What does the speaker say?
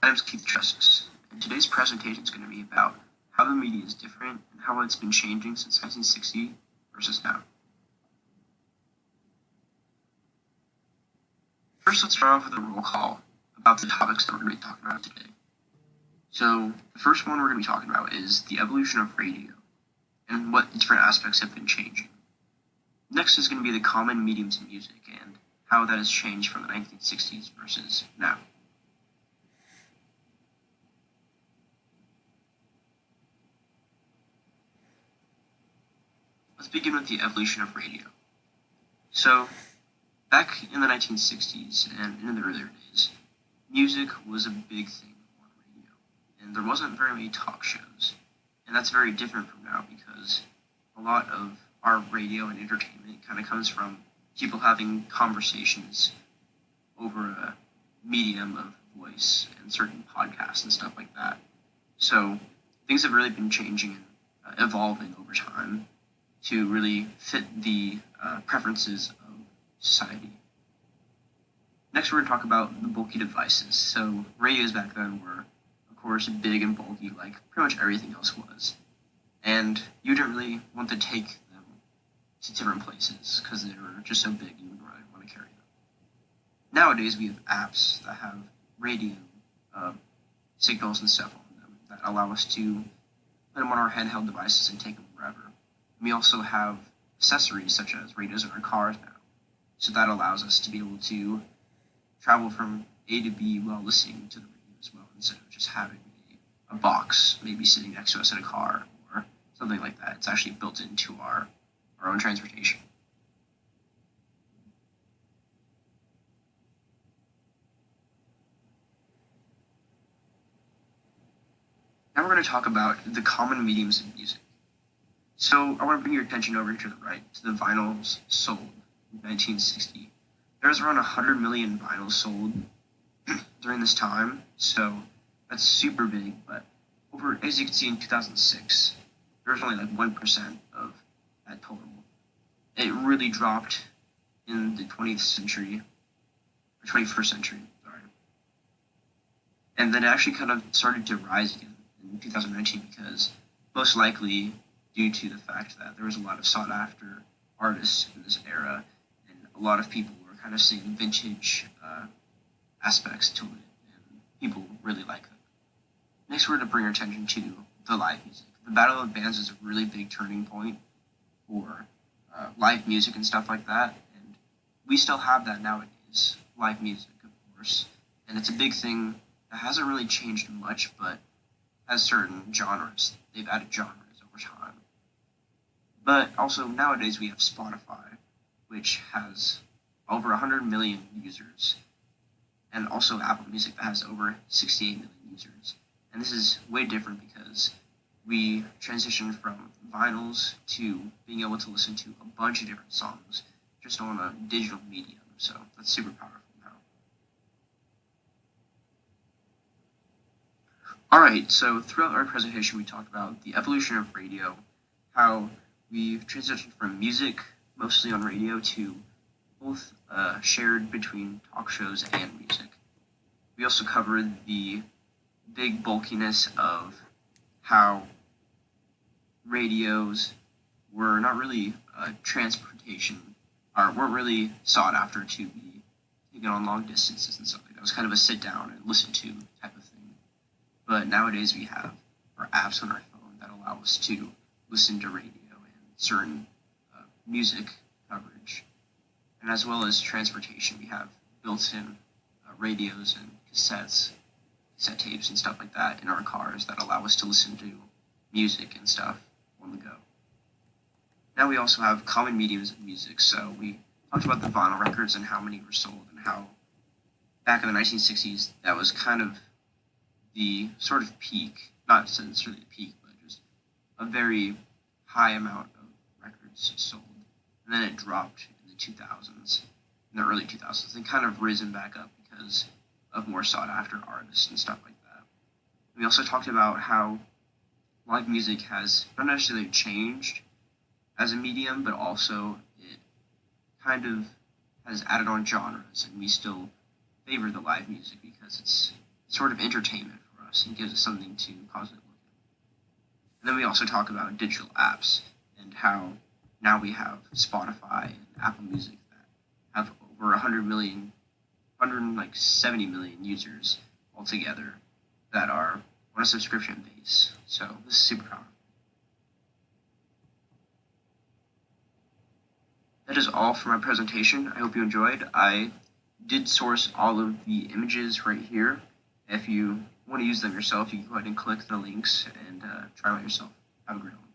name's Keith Justice, and today's presentation is going to be about how the media is different and how it's been changing since 1960 versus now. First, let's start off with a roll call about the topics that we're going to be talking about today. So, the first one we're going to be talking about is the evolution of radio and what different aspects have been changing. Next is going to be the common mediums in music and how that has changed from the 1960s versus now. Let's begin with the evolution of radio. So, back in the 1960s and in the earlier days, music was a big thing on radio, and there wasn't very many talk shows. And that's very different from now because a lot of our radio and entertainment kind of comes from people having conversations over a medium of voice and certain podcasts and stuff like that. So things have really been changing and evolving over time to really fit the preferences of society. Next, we're going to talk about the bulky devices. So radios back then were, of course, big and bulky like pretty much everything else was. And you didn't really want to take them to different places because they were just so big you wouldn't really want to carry them. Nowadays, we have apps that have radio signals and stuff on them that allow us to put them on our handheld devices and take them wherever. We also have accessories such as radios in our cars now. So that allows us to be able to travel from A to B while listening to the radio as well, instead of just having a box maybe sitting next to us in a car or something like that. It's actually built into our own transportation. Now we're going to talk about the common mediums of music. So I want to bring your attention over to the right, to the vinyls sold in 1960. There was around 100 million vinyls sold during this time, so that's super big, but as you can see in 2006, there was only like 1% of that total. It really dropped in the 20th century, or 21st century, sorry. And then it actually kind of started to rise again in 2019 because most likely due to the fact that there was a lot of sought after artists in this era, and a lot of people were kind of seeing vintage aspects to it, and people really like them. Next, we're going to bring our attention to the live music. The Battle of Bands is a really big turning point for live music and stuff like that, and we still have that nowadays, live music, of course, and it's a big thing that hasn't really changed much, but has certain genres. They've added genres over time. But also nowadays we have Spotify, which has over 100 million users, and also Apple Music that has over 68 million users. And this is way different because we transitioned from vinyls to being able to listen to a bunch of different songs just on a digital medium. So that's super powerful now. Alright, so throughout our presentation we talked about the evolution of radio, how we've transitioned from music, mostly on radio, to both shared between talk shows and music. We also covered the big bulkiness of how radios were not really transportation, or weren't really sought after to be taken on long distances and stuff like that. It was kind of a sit down and listen to type of thing. But nowadays we have our apps on our phone that allow us to listen to radio and certain music coverage. And as well as transportation, we have built-in radios and cassette tapes and stuff like that in our cars that allow us to listen to music and stuff on the go. Now we also have common mediums of music. So we talked about the vinyl records and how many were sold, and how back in the 1960s that was kind of the sort of peak, not necessarily the peak, but just a very high amount of records sold. And then it dropped in the 2000s, in the early 2000s, and kind of risen back up because of more sought after artists and stuff like that. We also talked about how live music has not necessarily changed as a medium, but also it kind of has added on genres, and we still favor the live music because it's sort of entertainment for us and gives us something to pause and look at. And then we also talk about digital apps and how now we have Spotify and Apple Music that have over 100 million, 170 million users altogether that are on a subscription base. So this is super powerful. That is all for my presentation. I hope you enjoyed. I did source all of the images right here. If you want to use them yourself, you can go ahead and click the links and try them out yourself. Have a great one.